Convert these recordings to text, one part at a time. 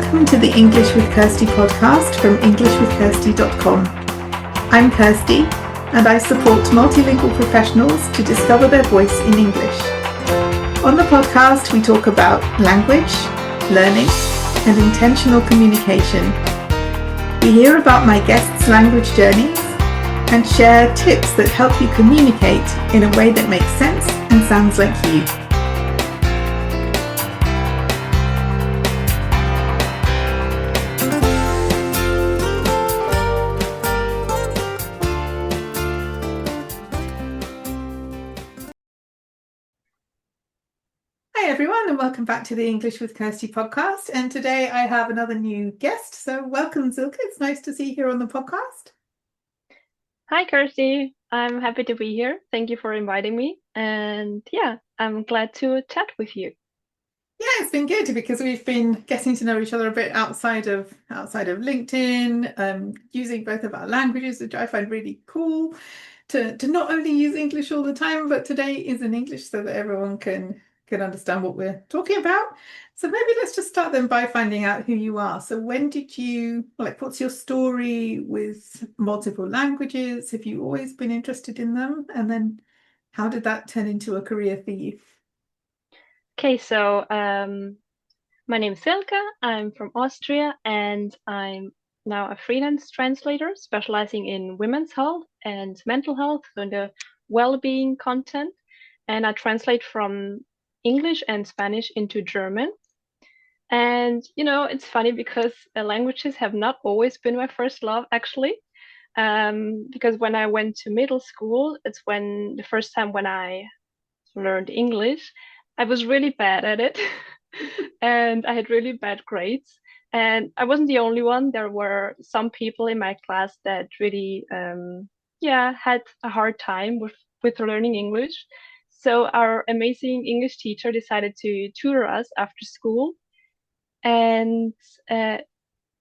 Welcome to the English with Kirsty podcast from EnglishWithKirsty.com. I'm Kirsty, and I support multilingual professionals to discover their voice in English. On the podcast, we talk about language, learning, and intentional communication. We hear about my guests' language journeys and share tips that help you communicate in a way that makes sense and sounds like you. Hi everyone, and welcome back to the English with Kirsty podcast. And today I have another new guest. So welcome, Silke. It's nice to see you here on the podcast. Hi, Kirsty. I'm happy to be here. Thank you for inviting me. And yeah, I'm glad to chat with you. Yeah, it's been good because we've been getting to know each other a bit outside of LinkedIn, using both of our languages, which I find really cool. To not only use English all the time, but today is in English so that everyone can understand what we're talking about. So maybe let's just start then by finding out who you are. So when did you, what's your story with multiple languages? Have you always been interested in them? And then how did that turn into a career for you? Okay, so my name is Silke. I'm from Austria, and I'm now a freelance translator specializing in women's health and mental health, so in the well-being content. And I translate from English and Spanish into German. And it's funny because languages have not always been my first love, actually. Because when I went to middle school, it's when the first time when I learned English, I was really bad at it and I had really bad grades. And I wasn't the only one. There were some people in my class that really, had a hard time with learning English. So our amazing English teacher decided to tutor us after school. And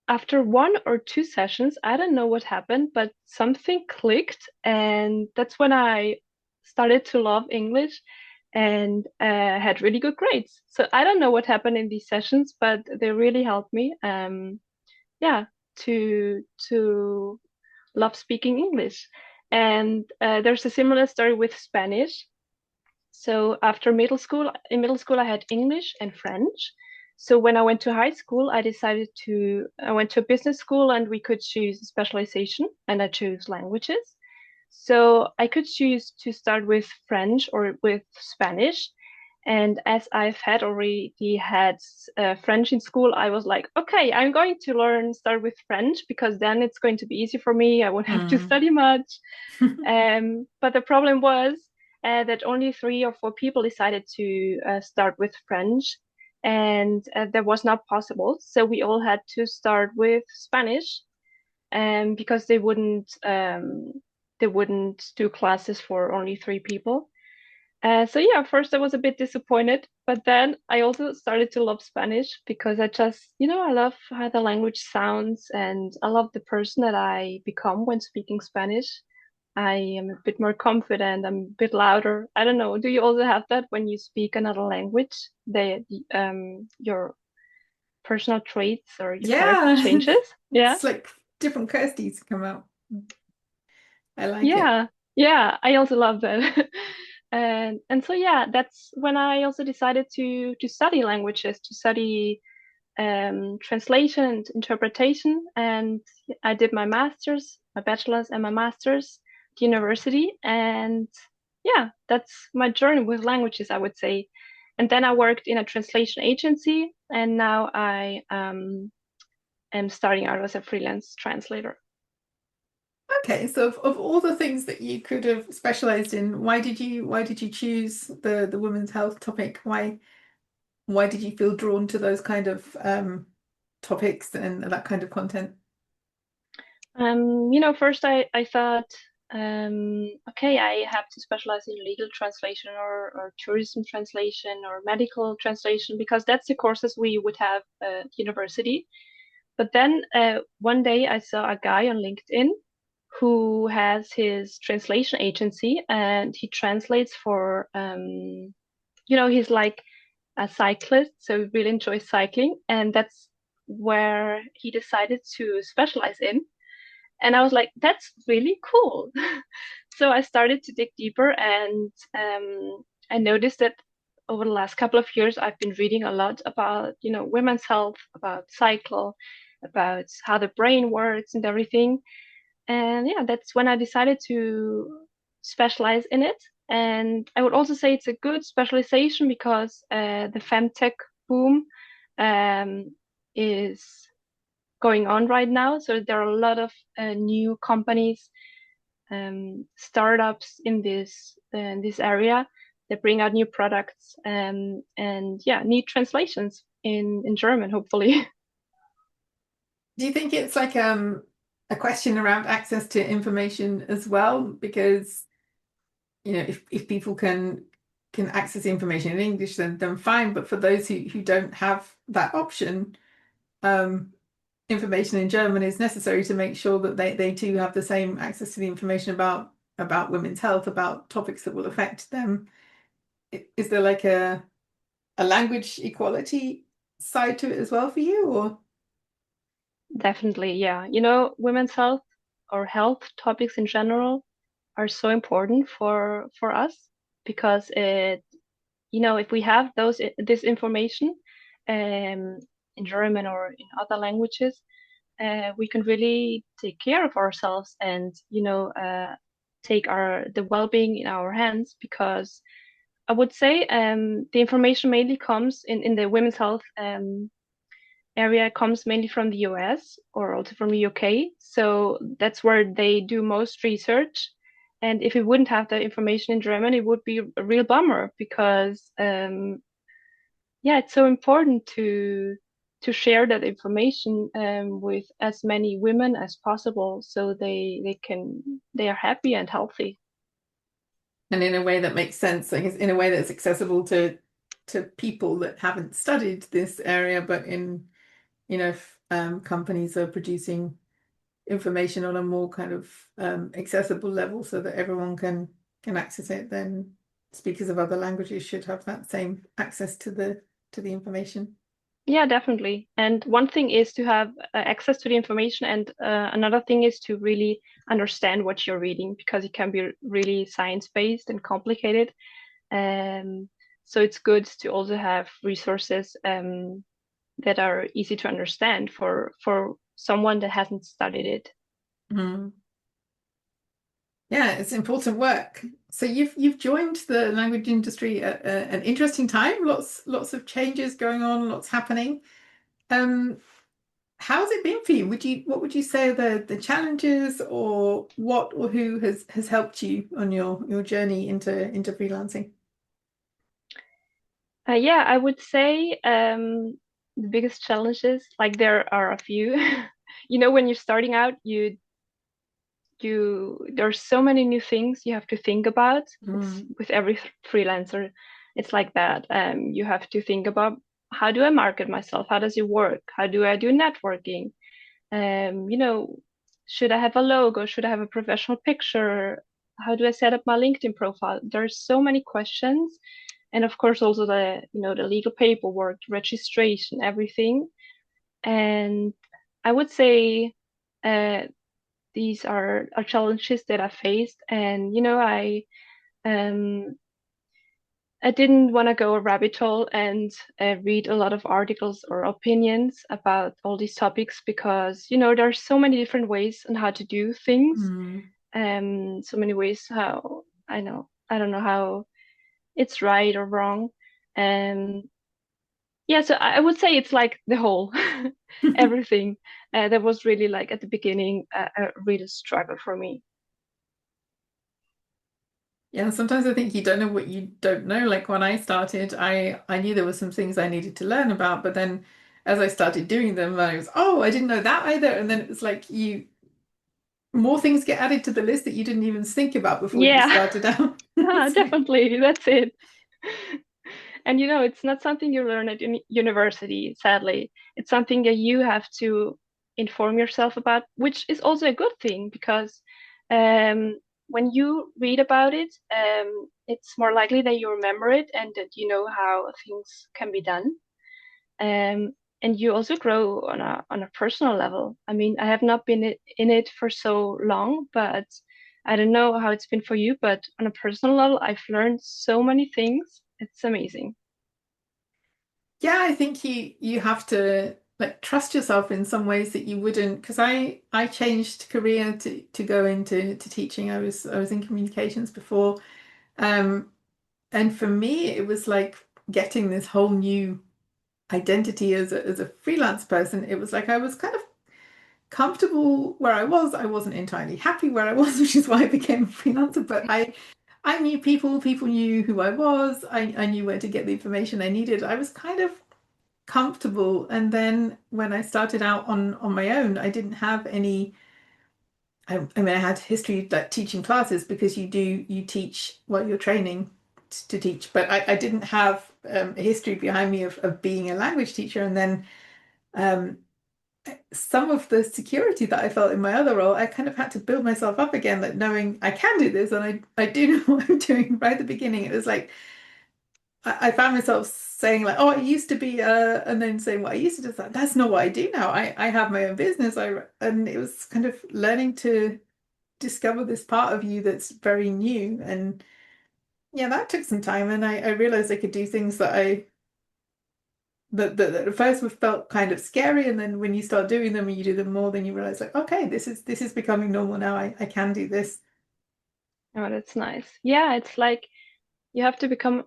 after one or two sessions, I don't know what happened, but something clicked. And that's when I started to love English and had really good grades. So I don't know what happened in these sessions, but they really helped me, to love speaking English. And there's a similar story with Spanish. So after in middle school, I had English and French. So when I went to high school, I went to a business school and we could choose specialization, and I chose languages. So I could choose to start with French or with Spanish. And as I've already had French in school, I was like, okay, I'm going to start with French because then it's going to be easy for me. I won't have to study much. But the problem was that only 3 or 4 people decided to start with French, and that was not possible. So we all had to start with Spanish, because they wouldn't do classes for only 3 people. So yeah, first I was a bit disappointed, but then I also started to love Spanish because I just, I love how the language sounds and I love the person that I become when speaking Spanish. I am a bit more confident, I'm a bit louder. I don't know. Do you also have that when you speak another language? Your personal traits or your character Yeah, changes? Yeah. it's like different Kirstys come out. I like it. Yeah. Yeah. I also love that. And so yeah, that's when I also decided to study languages, to study translation and interpretation. And I did my master's, my bachelor's and my master's at university. And yeah, that's my journey with languages, I would say. And then I worked in a translation agency, and now I am starting out as a freelance translator. Okay, so of all the things that you could have specialized in, why did you choose the women's health topic? Why did you feel drawn to those kind of topics and that kind of content? First I thought, okay, I have to specialize in legal translation or tourism translation or medical translation because that's the courses we would have at university. But then one day I saw a guy on LinkedIn who has his translation agency and he translates for, he's like a cyclist, so he really enjoys cycling. And that's where he decided to specialize in. And I was like, that's really cool. So I started to dig deeper, and I noticed that over the last couple of years, I've been reading a lot about, women's health, about cycle, about how the brain works and everything. And yeah, that's when I decided to specialize in it. And I would also say it's a good specialization because the femtech boom um, is going on right now. So there are a lot of new companies, startups in this area that bring out new products, and yeah, need translations in German, hopefully. Do you think it's like a question around access to information as well? Because if people can access information in English, then fine. But for those who don't have that option, um, information in German is necessary to make sure that they too have the same access to the information about women's health, about topics that will affect them. Is there like a language equality side to it as well for you, or? Definitely, yeah. Women's health or health topics in general are so important for us because if we have this information um, in German or in other languages, we can really take care of ourselves and take our the well-being in our hands, because I would say the information mainly comes in the women's health area, comes mainly from the US or also from the UK. So that's where they do most research. And if we wouldn't have the information in German, it would be a real bummer because yeah, it's so important to share that information with as many women as possible so they are happy and healthy. And in a way that makes sense, I guess, in a way that's accessible to people that haven't studied this area, but if companies are producing information on a more kind of accessible level so that everyone can access it, then speakers of other languages should have that same access to the information. Yeah, definitely. And one thing is to have access to the information, and another thing is to really understand what you're reading because it can be really science-based and complicated. Um, so it's good to also have resources that are easy to understand for someone that hasn't studied it. Mm. Yeah, it's important work. So you've joined the language industry at an interesting time. Lots of changes going on, lots happening. Um, how's it been for you? What would you say are the challenges, or what or who has helped you on your journey into freelancing? Yeah, I would say the biggest challenges, like there are a few. When you're starting out, there's so many new things you have to think about. It's Mm, with every freelancer, it's like that. You have to think about, how do I market myself? How does it work? How do I do networking? Um, you know, should I have a logo? Should I have a professional picture? How do I set up my LinkedIn profile? There's so many questions. And of course, also the legal paperwork, registration, everything. And I would say uh, these are challenges that I faced. And, um, I didn't want to go a rabbit hole and read a lot of articles or opinions about all these topics because, there's so many different ways on how to do things. mm. So many ways how I don't know how it's right or wrong. Um, yeah, so I would say it's like the whole, everything. That was really like at the beginning a real struggle for me. Yeah, sometimes I think you don't know what you don't know. Like when I started, I knew there were some things I needed to learn about, but then as I started doing them, I was, oh, I didn't know that either. And then it was like you more things get added to the list that you didn't even think about before you Yeah, started out. So, definitely. That's it. And it's not something you learn at university, sadly. It's something that you have to inform yourself about, which is also a good thing because when you read about it, it's more likely that you remember it and that you know how things can be done. and you also grow on a personal level. I mean, I have not been in it for so long, but I don't know how it's been for you, but on a personal level, I've learned so many things. It's amazing. Yeah, I think you have to like trust yourself in some ways that you wouldn't, because I changed career to go into teaching. I was in communications before. Um, and for me it was like getting this whole new identity as a freelance person. It was like I was kind of comfortable where I was. I wasn't entirely happy where I was, which is why I became a freelancer, but I knew people, people knew who I was. I knew where to get the information I needed. I was kind of comfortable. And then when I started out on my own, I didn't have any. I mean, I had history like teaching classes because you teach what you're training to teach, but I didn't have a history behind me of being a language teacher. And then um, some of the security that I felt in my other role, I kind of had to build myself up again, like knowing I can do this and I do know what I'm doing. Right at the beginning, it was like I found myself saying like, "Oh, I used to be," and then saying what I used to do. Like, that's not what I do now. I have my own business. And it was kind of learning to discover this part of you that's very new. And yeah, that took some time. And I realized I could do things that at first were felt kind of scary. And then when you start doing them and you do them more, then you realize like, okay, this is becoming normal now. I can do this. Oh, that's nice. Yeah, it's like you have to become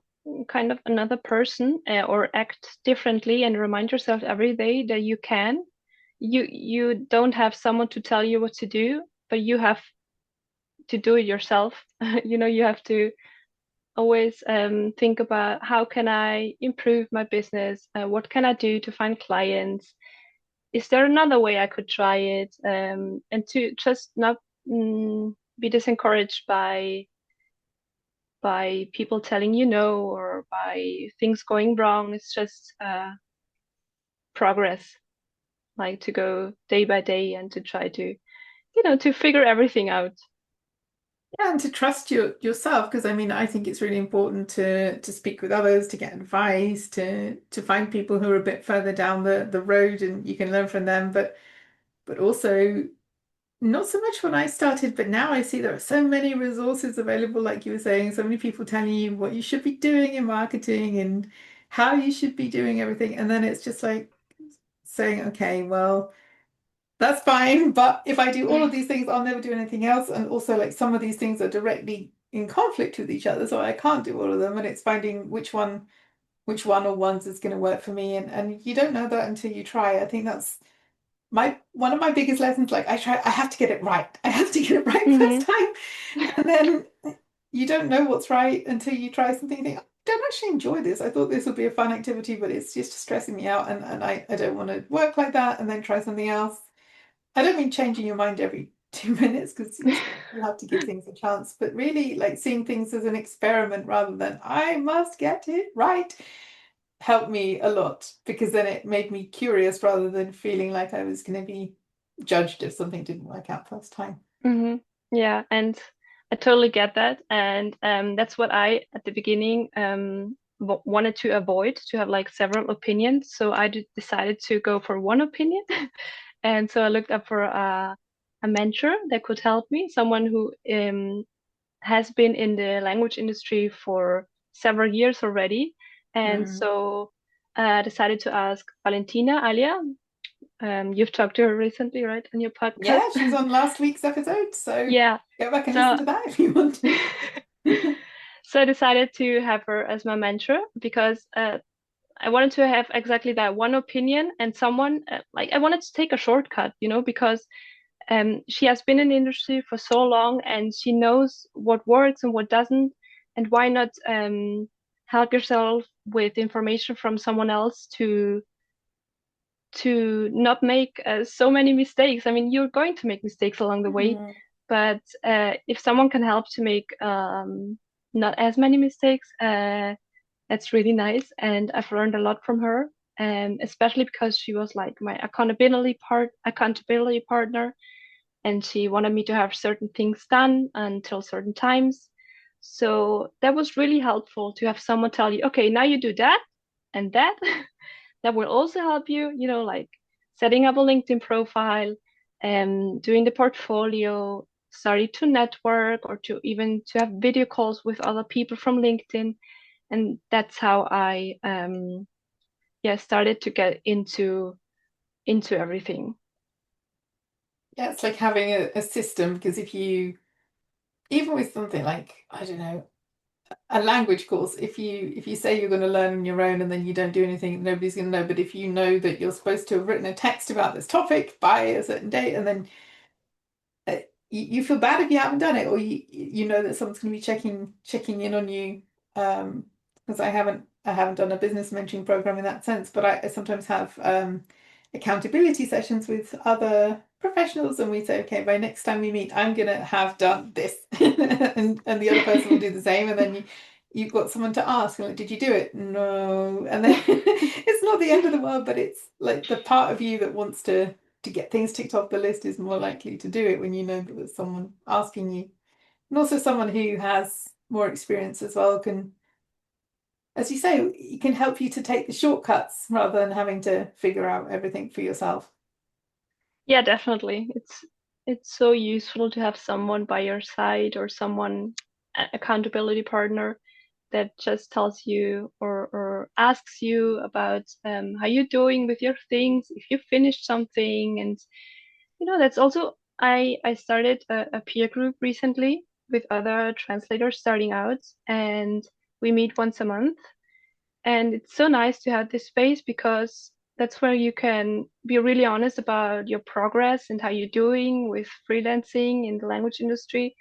kind of another person, or act differently and remind yourself every day that you can. You don't have someone to tell you what to do, but you have to do it yourself. You have to always think about how can I improve my business? What can I do to find clients? Is there another way I could try it? And to just not be disencouraged by people telling you no, or by things going wrong. It's just progress, like to go day by day and to try to figure everything out. Yeah, and to trust yourself, because I mean, I think it's really important to speak with others, to get advice, to find people who are a bit further down the road and you can learn from them. But also not so much when I started, but now I see there are so many resources available, like you were saying, so many people telling you what you should be doing in marketing and how you should be doing everything. And then it's just like saying, okay, well. That's fine, but if I do all of these things, I'll never do anything else. And also, like some of these things are directly in conflict with each other, so I can't do all of them. And it's finding which one or ones is going to work for me. And you don't know that until you try. I think that's my one of my biggest lessons. Like I have to get it right. I have to get it right first Hmm. time. And then you don't know what's right until you try something and think, I don't actually enjoy this. I thought this would be a fun activity, but it's just stressing me out and I don't want to work like that and then try something else. I don't mean changing your mind every 2 minutes because you have to give things a chance, but really like seeing things as an experiment rather than I must get it right helped me a lot because then it made me curious rather than feeling like I was going to be judged if something didn't work out first time. Hmm. Yeah, and I totally get that, and that's what I at the beginning wanted to avoid, to have like several opinions. So I decided to go for one opinion, and so I looked up for a mentor that could help me, someone who has been in the language industry for several years already. And Mm. so I decided to ask Valentina Alia. You've talked to her recently, right, on your podcast? Yeah, she was on last week's episode, so Yeah. go back and listen So to that if you want to. so I decided to have her as my mentor because I wanted to have exactly that one opinion, and someone like I wanted to take a shortcut, because she has been in the industry for so long and she knows what works and what doesn't. And why not help yourself with information from someone else to not make so many mistakes? I mean, you're going to make mistakes along the way, Mm. but if someone can help to make not as many mistakes, that's really nice. And I've learned a lot from her, especially because she was like my accountability partner, and she wanted me to have certain things done until certain times. So that was really helpful to have someone tell you, okay, now you do that and that. that will also help you, like setting up a LinkedIn profile and doing the portfolio, starting to network or to even to have video calls with other people from LinkedIn. And that's how I yeah, started to get into everything. Yeah, it's like having a system because if you, even with something like, I don't know, a language course, if you say you're going to learn on your own and then you don't do anything, nobody's going to know. But if you know that you're supposed to have written a text about this topic by a certain date, and then you feel bad if you haven't done it, or you know that someone's going to be checking in on you. Because I haven't done a business mentoring program in that sense, but I sometimes have accountability sessions with other professionals, and we say, okay, by next time we meet, I'm gonna have done this, and the other person will do the same, and then you've got someone to ask, like, did you do it? No, and then it's not the end of the world, but it's like the part of you that wants to get things ticked off the list is more likely to do it when you know that there's someone asking you. And also someone who has more experience as well can, as you say, it can help you to take the shortcuts rather than having to figure out everything for yourself. Yeah, definitely. It's so useful to have someone by your side or someone accountability partner that just tells you or asks you about how you're doing with your things, if you finished something. And that's also I started a peer group recently with other translators starting out, and we meet once a month. And it's so nice to have this space because that's where you can be really honest about your progress and how you're doing with freelancing in the language industry.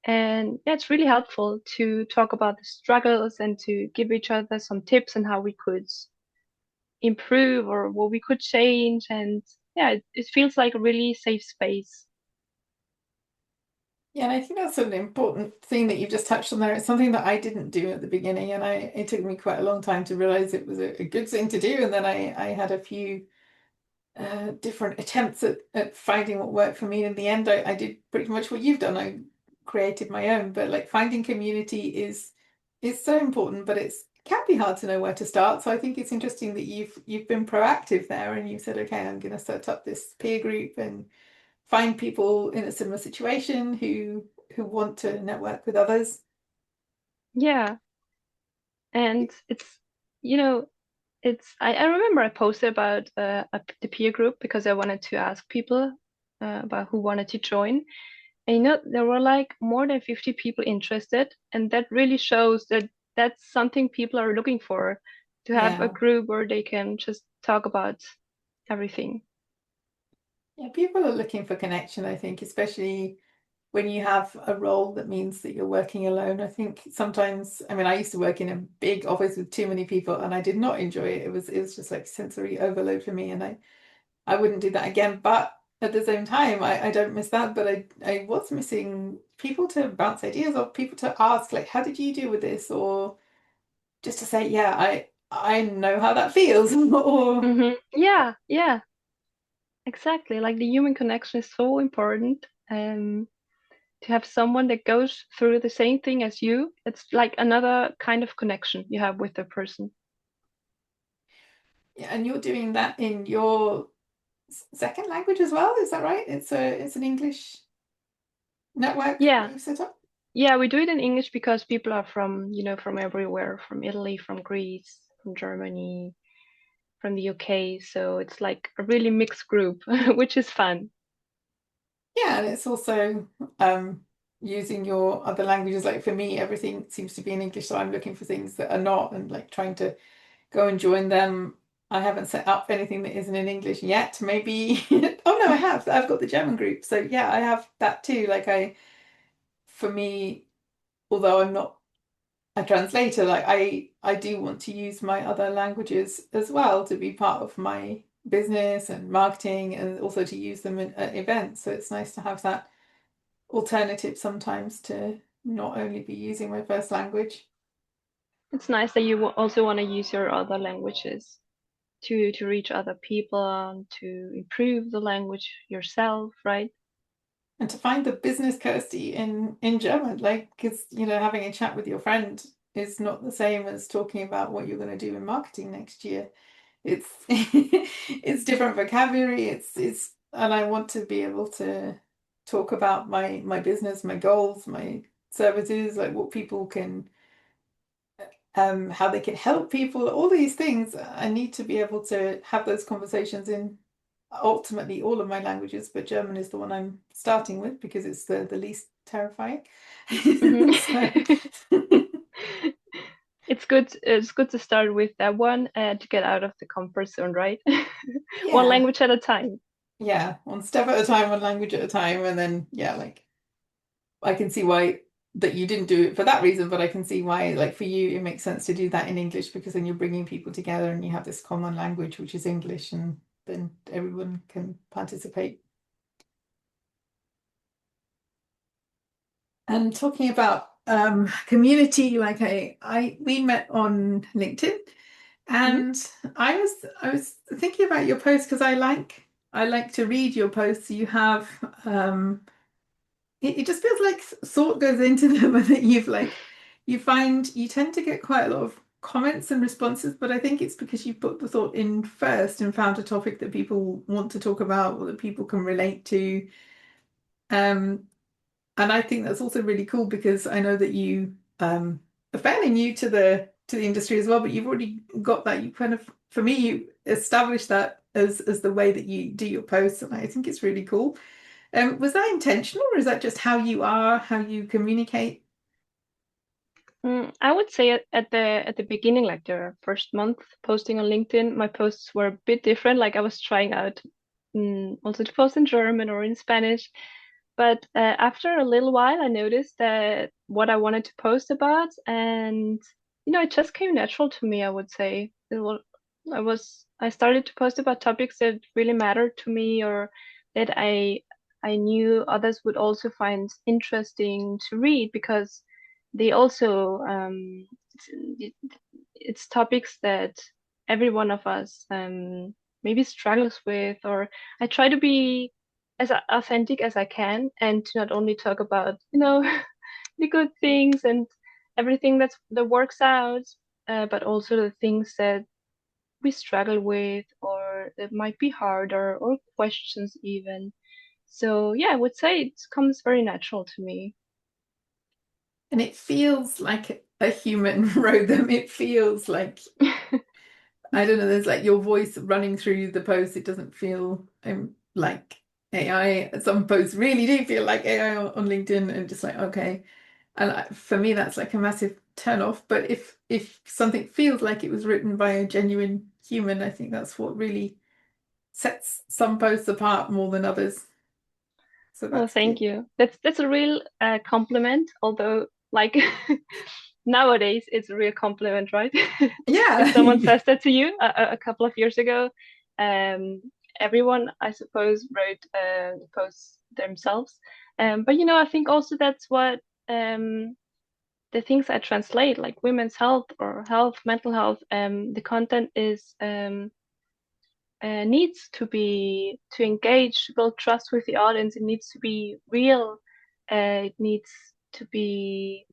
And yeah, it's really helpful to talk about the struggles and to give each other some tips on how we could improve or what we could change. And yeah, it feels like a really safe space. Yeah, and I think that's an important thing that you've just touched on there. It's something that I didn't do at the beginning, and it took me quite a long time to realize it was a good thing to do. And then I had a few different attempts at finding what worked for me. In the end, I did pretty much what you've done. I created my own, but like finding community is so important, but it can be hard to know where to start. So I think it's interesting that you've been proactive there and you said, okay, I'm going to set up this peer group and find people in a similar situation who want to network with others. Yeah. And it's, you know, I remember I posted about the peer group because I wanted to ask people about who wanted to join. And there were like more than 50 people interested, and that really shows that that's something people are looking for, to have a Yeah. group where they can just talk about everything. Yeah, people are looking for connection, I think, especially when you have a role that means that you're working alone. I think sometimes, I mean, I used to work in a big office with too many people and I did not enjoy it. It was just like sensory overload for me and I wouldn't do that again. But at the same time, I don't miss that, but I was missing people to bounce ideas or people to ask, like, how did you deal with this? Or just to say, yeah, I know how that feels. Or Yeah, yeah, exactly. Like the human connection is so important. To have someone that goes through the same thing as you, it's like another kind of connection you have with the person. yeah, and you're doing that in your second language as well, is that right? It's an English network that Yeah, you've set up? yeah, we do it in English because people are from everywhere, from Italy, from Greece, from Germany, from the UK. So it's like a really mixed group, which is fun. Yeah, and it's also um using your other languages. Like for me, everything seems to be in English, so I'm looking for things that are not and like trying to go and join them. I haven't set up anything that isn't in English yet. Maybe oh no, I have. I've got the German group. So yeah, I have that too. For me, although I'm not a translator, like I do want to use my other languages as well to be part of my business and marketing and also to use them at events. So it's nice to have that alternative sometimes to not only be using my first language. It's nice that you also want to use your other languages to reach other people and to improve the language yourself, right? And to find the business Kirsty in German, like because having a chat with your friend is not the same as talking about what you're going to do in marketing next year. It's it's different vocabulary. It's and I want to be able to talk about my business, my goals, my services, like what people can how they can help people, all these things. I need to be able to have those conversations in ultimately all of my languages, but German is the one I'm starting with because it's the least terrifying. Mhm. So It's good to start with that one to get out of the comfort zone, right? One yeah, language at a time. yeah, one step at a time, one language at a time, and then yeah, like I can see why that you didn't do it for that reason, but I can see why, like for you, it makes sense to do that in English because then you're bringing people together and you have this common language, which is English, and then everyone can participate. And talking about community, like we met on LinkedIn, Mhm. and I was thinking about your posts because I like to read your posts. You have it just feels like thought goes into them and that you tend to get quite a lot of comments and responses, but I think it's because you put the thought in first and found a topic that people want to talk about or that people can relate to. Um, and I think that's also really cool because I know that you are fairly new to the industry as well, but you've already got that. You kind of, for me, you established that as the way that you do your posts, and I think it's really cool. Was that intentional, or is that just how you are, how you communicate? I would say at the beginning, like the first month posting on LinkedIn, my posts were a bit different. Like I was trying out also to post in German or in Spanish. But after a little while, I noticed that what I wanted to post about, and it just came natural to me, I would say. I started to post about topics that really mattered to me or that I knew others would also find interesting to read because they also it's, it's topics that every one of us maybe struggles with, or I try to be as authentic as I can and to not only talk about, the good things and everything that works out, but also the things that we struggle with or that might be hard or questions even. So yeah, I would say it comes very natural to me. And it feels like a human wrote them. It feels like, I don't know, there's like your voice running through the post. It doesn't feel like AI. Some posts really do feel like AI on LinkedIn and just like, okay. And for me, that's like a massive turn off. But if something feels like it was written by a genuine human, I think that's what really sets some posts apart more than others. So Oh, that's thank good. you. That's a real compliment. Although, like nowadays, it's a real compliment, right? If Yeah. someone says that to you a couple of years ago, um, everyone, I suppose, wrote posts themselves. But I think also that's what the things I translate, like women's health or health, mental health. The content is needs to engage, to build trust with the audience. It needs to be real. It needs to be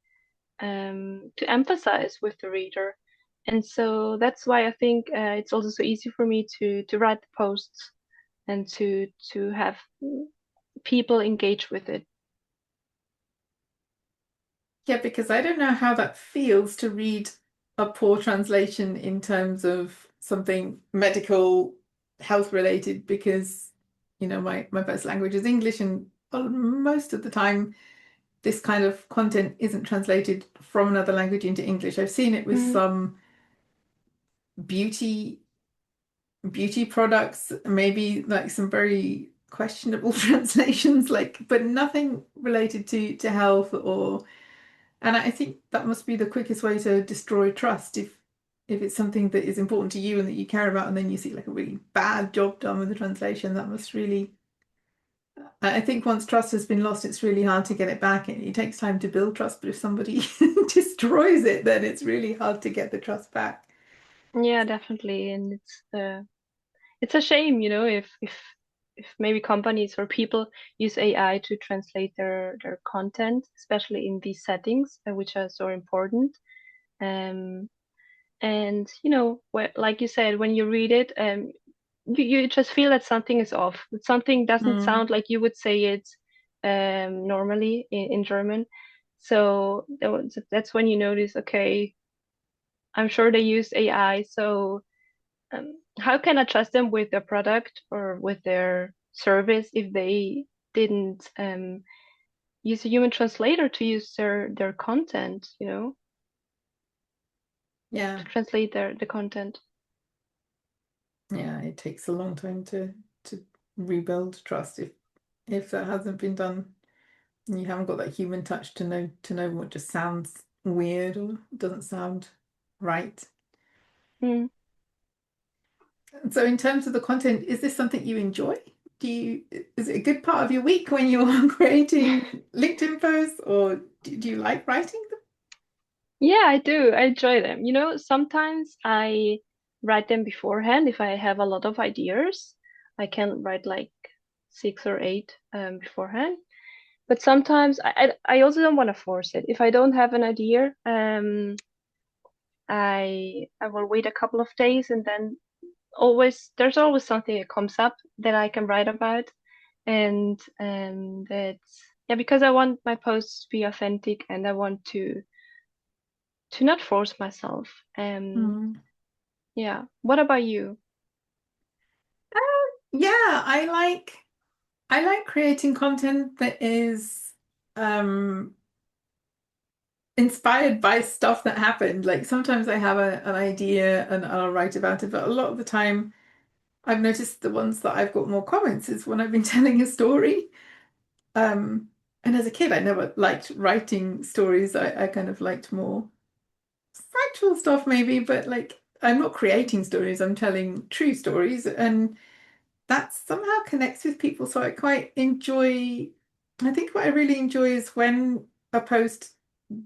to emphasize with the reader. And so that's why I think it's also so easy for me to write the posts and to have people engage with it. Yeah, because I don't know how that feels to read a poor translation in terms of something medical, health related, because, my first language is English, and most of the time, this kind of content isn't translated from another language into English. I've seen it with Mm, some beauty beauty products, maybe like some very questionable translations, like, but nothing related to health or. And I think that must be the quickest way to destroy trust if it's something that is important to you and that you care about, and then you see like a really bad job done with the translation. That must really. I think once trust has been lost, it's really hard to get it back. It takes time to build trust, but if somebody destroys it, then it's really hard to get the trust back. yeah, definitely. And it's a shame, if maybe companies or people use AI to translate their content, especially in these settings, which are so important. Um, And like you said, when you read it, you just feel that something is off, that something doesn't Mm. sound like you would say it normally in German. So that's when you notice, okay, I'm sure they used AI. So how can I trust them with their product or with their service if they didn't use a human translator to use their content, Yeah. to translate the content. Yeah, it takes a long time to rebuild trust if that hasn't been done. And you haven't got that human touch to know what just sounds weird or doesn't sound right. Mm. And so in terms of the content, is this something you enjoy? Is it a good part of your week when you're creating LinkedIn posts, or do you like writing them? Yeah, I do. I enjoy them. Sometimes I write them beforehand if I have a lot of ideas. I can write like six or eight beforehand. But sometimes I also don't want to force it. If I don't have an idea, I will wait a couple of days and then always there's always something that comes up that I can write about. And that's yeah, because I want my posts to be authentic and I want to not force myself. Hmm. Yeah. What about you? Yeah, I like creating content that is um inspired by stuff that happened. Like sometimes I have an idea and I'll write about it, but a lot of the time I've noticed the ones that I've got more comments is when I've been telling a story. Um, and as a kid, I never liked writing stories. I kind of liked more factual stuff maybe, but like I'm not creating stories, I'm telling true stories. And that somehow connects with people. So I quite enjoy, I think what I really enjoy is when a post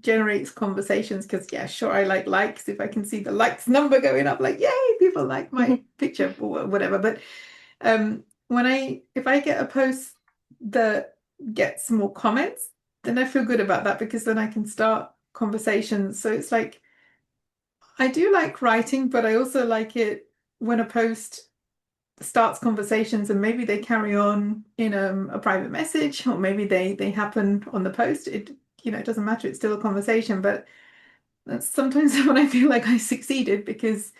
generates conversations because yeah, sure, I like likes. If I can see the likes number going up, like yay, people like my picture or whatever. But when if I get a post that gets more comments, then I feel good about that because then I can start conversations. So it's like I do like writing, but I also like it when a post starts conversations and maybe they carry on in a private message or maybe they happen on the post. It doesn't matter, it's still a conversation, but that's sometimes when I feel like I succeeded because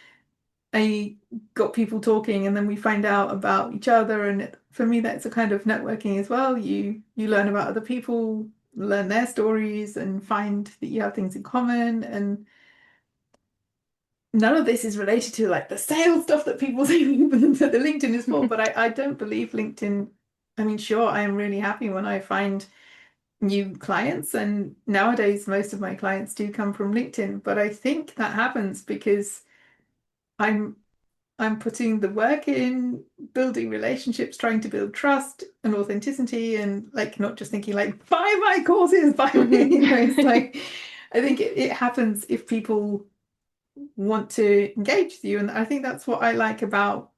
I got people talking and then we find out about each other, and for me that's a kind of networking as well. You learn about other people, learn their stories and find that you have things in common, and none of this is related to like the sales stuff that people think that the LinkedIn is for, but I don't believe LinkedIn. I mean, sure, I am really happy when I find new clients, and nowadays most of my clients do come from LinkedIn, but I think that happens because I'm I'm putting the work in, building relationships, trying to build trust and authenticity, and like not just thinking like buy my courses, buy me, it's like I think it happens if people want to engage with you. And I think that's what I like about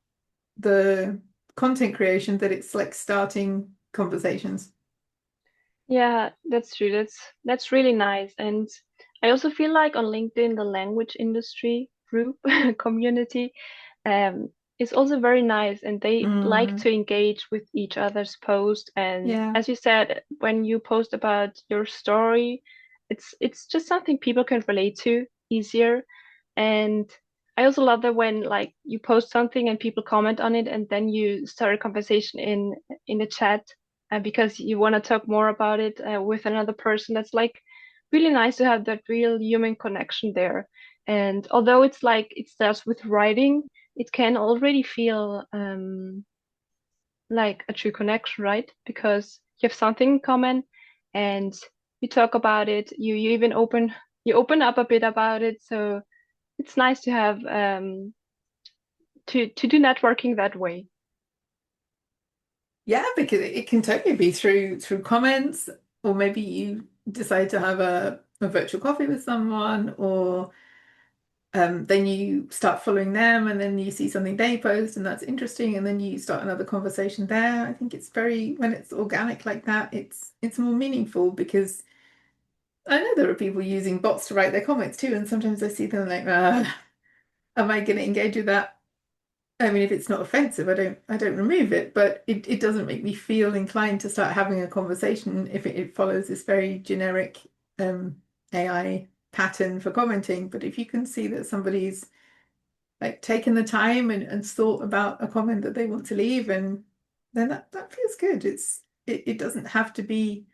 the content creation, that it's like starting conversations. Yeah, that's true. That's really nice. And I also feel like on LinkedIn, the language industry group community um, is also very nice, and they like Mm, to engage with each other's post. And yeah. as you said, when you post about your story, it's just something people can relate to easier. And I also love that when like you post something and people comment on it, and then you start a conversation in the chat because you want to talk more about it with another person. That's like really nice to have that real human connection there. And although it's like it starts with writing, it can already feel like a true connection, right? Because you have something in common and you talk about it. You even open up a bit about it. So it's nice to have to do networking that way. Yeah, because it can totally be through comments, or maybe you decide to have a virtual coffee with someone, or then you start following them and then you see something they post and that's interesting and then you start another conversation there. I think it's very, when it's organic like that, it's more meaningful because I know there are people using bots to write their comments too, and sometimes I see them like, ah. am I going to engage with that? I mean, if it's not offensive, I don't remove it, but it doesn't make me feel inclined to start having a conversation if it follows this very generic um, AI pattern for commenting. But if you can see that somebody's like taken the time and thought about a comment that they want to leave, and then that feels good. It doesn't have to be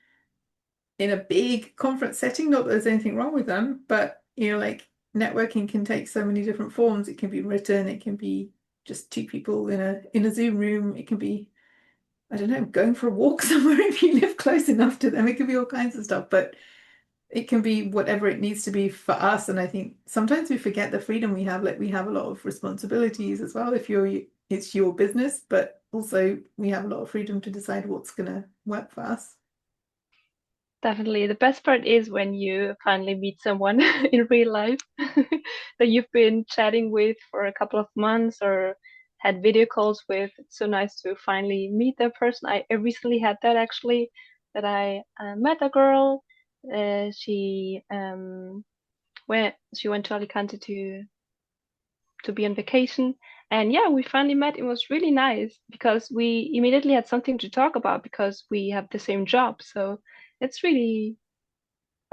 in a big conference setting. Not that there's anything wrong with them, but like networking can take so many different forms. It can be written, it can be just two people in a Zoom room, it can be, I don't know, going for a walk somewhere if you live close enough to them. It can be all kinds of stuff, but it can be whatever it needs to be for us. And I think sometimes we forget the freedom we have. Like we have a lot of responsibilities as well if it's your business, but also we have a lot of freedom to decide what's going to work for us. Definitely. The best part is when you finally meet someone in real life that you've been chatting with for a couple of months or had video calls with. It's so nice to finally meet that person. I recently had that actually, that I met a girl. She went to Alicante to be on vacation. And yeah, we finally met. It was really nice because we immediately had something to talk about because we have the same job. So it's really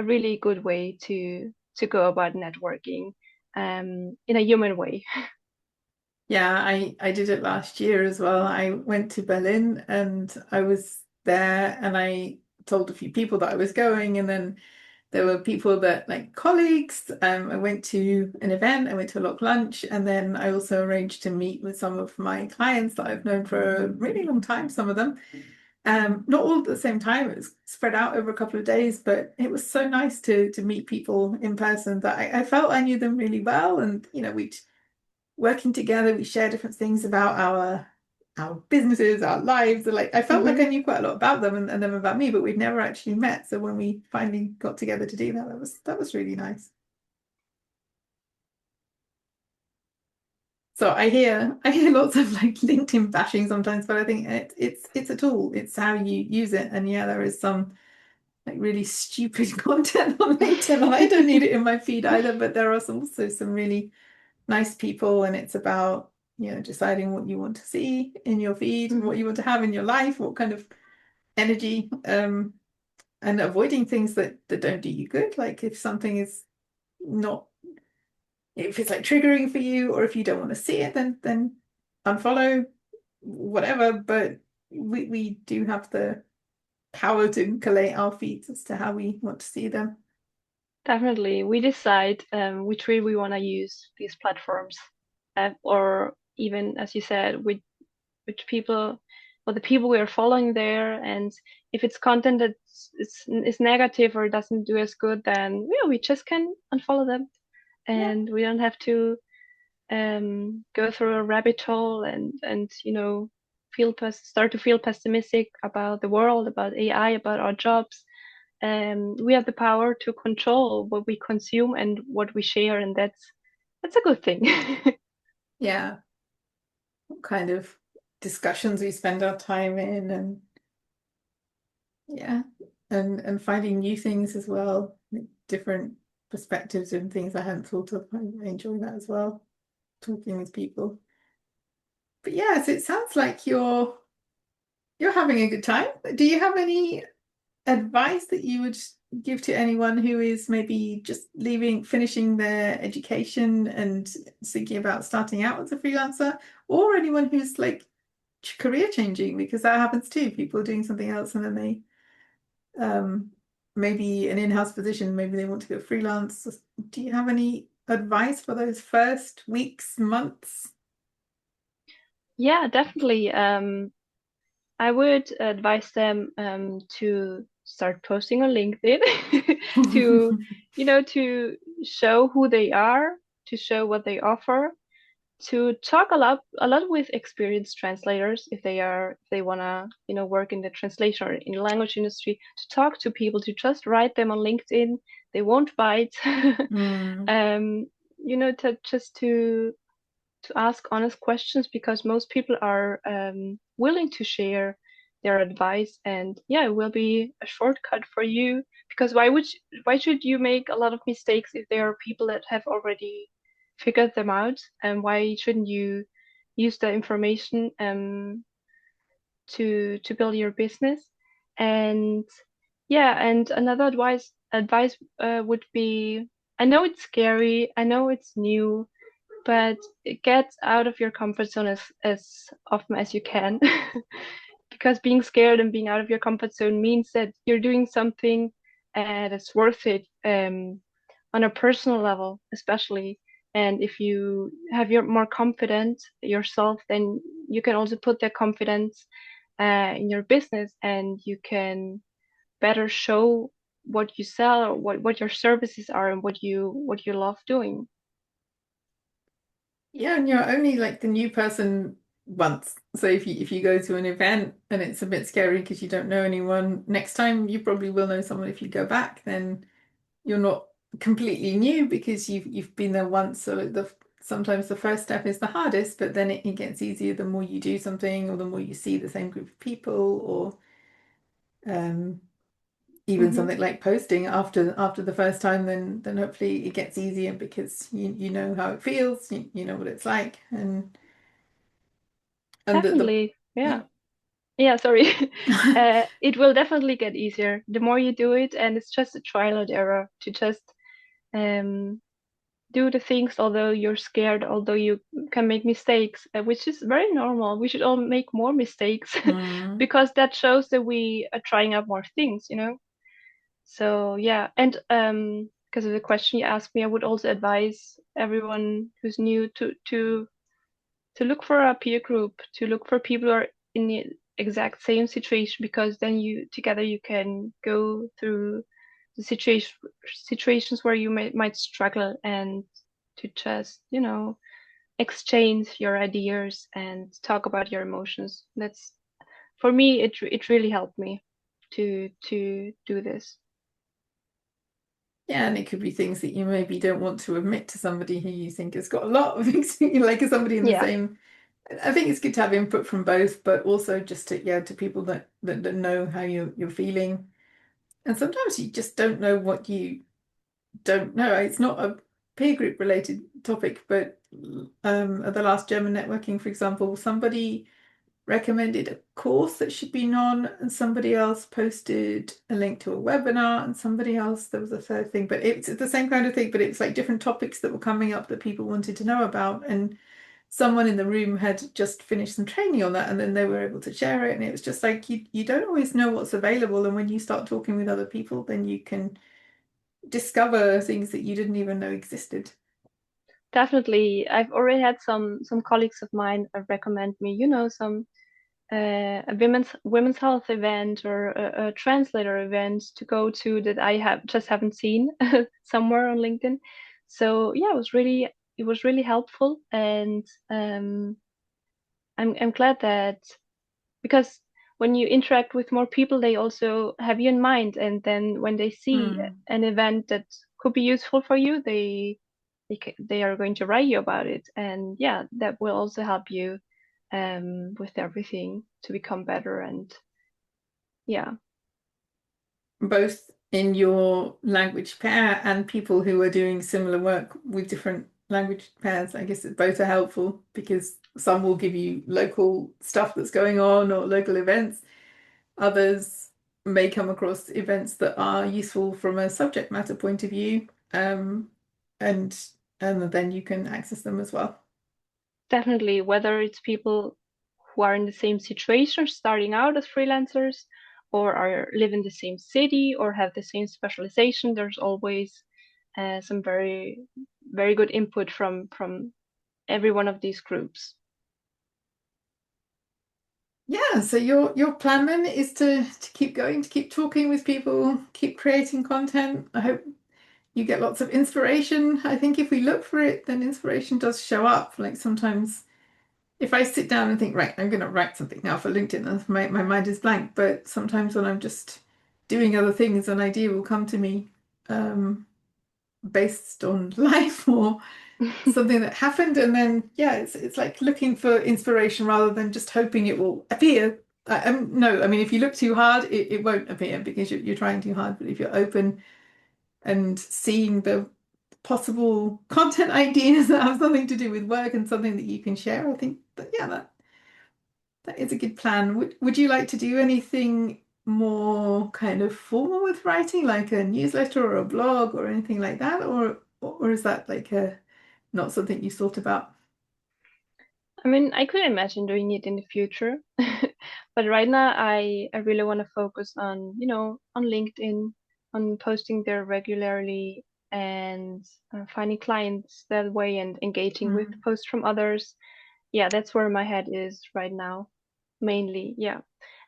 a really good way to go about networking in a human way. Yeah, I did it last year as well. I went to Berlin and I was there and I told a few people that I was going, and then there were people that like colleagues. I went to an event, I went to a lock lunch, and then I also arranged to meet with some of my clients that I've known for a really long time, some of them. Not all at the same time, it was spread out over a couple of days, but it was so nice to meet people in person that I felt I knew them really well. And we'd working together, we share different things about our businesses, our lives. Like I felt like I Hmm. knew quite a lot about them and them about me, but we'd never actually met. So when we finally got together to do that, that was really nice. So I hear lots of like LinkedIn bashing sometimes, but I think it's a tool. It's how you use it. And yeah, there is some like really stupid content on LinkedIn, and I don't need it in my feed either. But there are also some really nice people, and it's about deciding what you want to see in your feed and what Hmm. you want to have in your life, what kind of energy, and avoiding things that don't do you good. Like if something is not, if it's like triggering for you, or if you don't want to see it, then unfollow, whatever. But we do have the power to collate our feeds as to how we want to see them. Definitely, we decide which way we want to use these platforms, or even as you said, which people or the people we are following there, and if it's content that is negative or doesn't do us good, then yeah, we just can unfollow them, Yeah. and we don't have to go through a rabbit hole and start to feel pessimistic about the world, about AI, about our jobs. We have the power to control what we consume and what we share, and that's a good thing. Yeah. What kind of discussions we spend our time in, and yeah, and finding new things as well, like different perspectives and things I hadn't thought of. I enjoy that as well, talking with people. But yeah, so it sounds like you're having a good time. Do you have any advice that you would give to anyone who is maybe just finishing their education and thinking about starting out as a freelancer, or anyone who's like career changing? Because that happens too. People are doing something else and then they um, maybe an in-house position, maybe they want to go freelance. Do you have any advice for those first weeks, months? Yeah, definitely. I would advise them to start posting on LinkedIn to, to show who they are, to show what they offer, to talk a lot with experienced translators if they wanna, work in the translation or in the language industry, to talk to people, to just write them on LinkedIn. They won't bite. Mm, um, to ask honest questions because most people are willing to share their advice, and yeah, it will be a shortcut for you because why should you make a lot of mistakes if there are people that have already figure them out, and why shouldn't you use the information to build your business. And yeah, and another advice would be, I know it's scary, I know it's new, but get out of your comfort zone as often as you can. Because being scared and being out of your comfort zone means that you're doing something that's worth it, on a personal level, especially. And if you have your more confident yourself, then you can also put that confidence in your business, and you can better show what you sell, or what your services are, and what you love doing. Yeah, and you're only like the new person once. So if you go to an event and it's a bit scary because you don't know anyone, next time you probably will know someone. If you go back, then you're not completely new because you've been there once. So sometimes the first step is the hardest, but then it gets easier the more you do something or the more you see the same group of people, or um even Hmm. something like posting after the first time, then hopefully it gets easier because you know how it feels, you know what it's like, and the Definitely, yeah. yeah. Yeah, sorry. It will definitely get easier the more you do it, and it's just a trial and error to just um, do the things, although you're scared, although you can make mistakes, which is very normal. We should all make more mistakes Mm. because that shows that we are trying out more things, you know? So, yeah. And because of the question you asked me, I would also advise everyone who's new to look for a peer group, to look for people who are in the exact same situation, because then you together you can go through the situations where you might struggle, and to just, exchange your ideas and talk about your emotions. That's, for me, it really helped me to do this. Yeah, and it could be things that you maybe don't want to admit to somebody who you think has got a lot of like somebody in the Yeah, same. I think it's good to have input from both, but also just to people that know how you're feeling. And sometimes you just don't know what you don't know. It's not a peer group related topic, but at the last German networking, for example, somebody recommended a course that should be on, and somebody else posted a link to a webinar, and somebody else, there was a third thing, but it's the same kind of thing, but it's like different topics that were coming up that people wanted to know about. And someone in the room had just finished some training on that, and then they were able to share it. And it was just like you don't always know what's available. And when you start talking with other people, then you can discover things that you didn't even know existed. definitely. I've already had some colleagues of mine recommend me, some a women's health event, or a translator event to go to, that I haven't seen somewhere on LinkedIn. So yeah, it was really helpful, and I'm glad that, because when you interact with more people, they also have you in mind, and then when they see Hmm. an event that could be useful for you, they are going to write you about it, and yeah, that will also help you with everything to become better. And yeah, Both in your language pair and people who are doing similar work with different language pairs. I guess both are helpful because some will give you local stuff that's going on or local events. Others may come across events that are useful from a subject matter point of view, and and then you can access them as well. definitely, whether it's people who are in the same situation, starting out as freelancers, or are live in the same city, or have the same specialization, there's always some very, very good input from every one of these groups. Yeah, so your plan then is to keep going, to keep talking with people, keep creating content. I hope you get lots of inspiration. I think if we look for it, then inspiration does show up. Like sometimes if I sit down and think, right, I'm going to write something now for LinkedIn, and my mind is blank. But sometimes when I'm just doing other things, an idea will come to me, based on life or something that happened. And then, yeah, it's like looking for inspiration rather than just hoping it will appear. No, I mean, if you look too hard, it won't appear because you're trying too hard. But if you're open and seeing the possible content ideas that have something to do with work and something that you can share. I think that, yeah, that is a good plan. Would you like to do anything more kind of formal with writing, like a newsletter or a blog or anything like that? Or is that like a not something you thought about? I mean, I could imagine doing it in the future, but right now I really want to focus on, on LinkedIn, on posting there regularly and finding clients that way and engaging with Mm. posts from others. Yeah, that's where my head is right now, mainly. Yeah.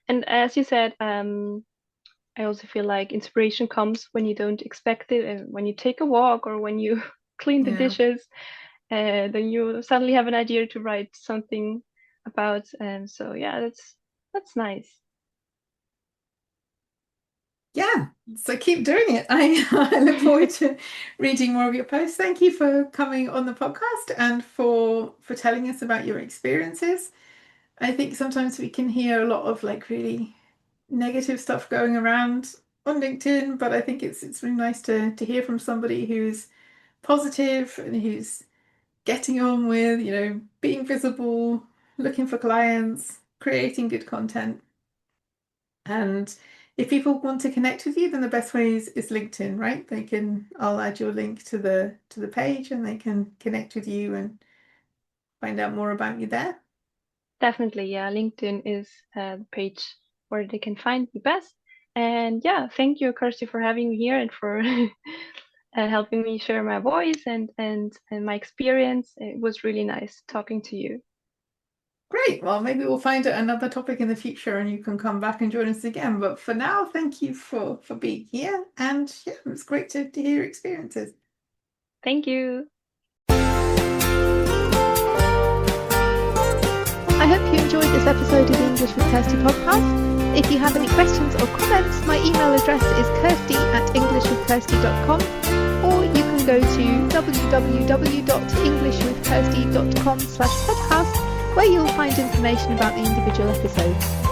And as you said, I also feel like inspiration comes when you don't expect it, and when you take a walk or when you clean the Yeah. dishes, then you suddenly have an idea to write something about. And so yeah, that's nice. Yeah. So keep doing it. I look forward to reading more of your posts. Thank you for coming on the podcast and for telling us about your experiences. I think sometimes we can hear a lot of like really negative stuff going around on LinkedIn, but I think it's really nice to hear from somebody who's positive and who's getting on with, being visible, looking for clients, creating good content. And if people want to connect with you, then the best way is LinkedIn, right? I'll add your link to the page and they can connect with you and find out more about you there. Definitely, yeah. LinkedIn is the page where they can find me best. And yeah, thank you, Kirsty, for having me here and for helping me share my voice and my experience. It was really nice talking to you. Great. Well, maybe we'll find another topic in the future and you can come back and join us again. But for now, thank you for being here. And yeah, it was great to hear your experiences. Thank you. I hope you enjoyed this episode of the English with Kirsty podcast. If you have any questions or comments, my email address is kirsty@englishwithkirsty.com, or you can go to www.englishwithkirsty.com/podcast, where you'll find information about the individual episodes.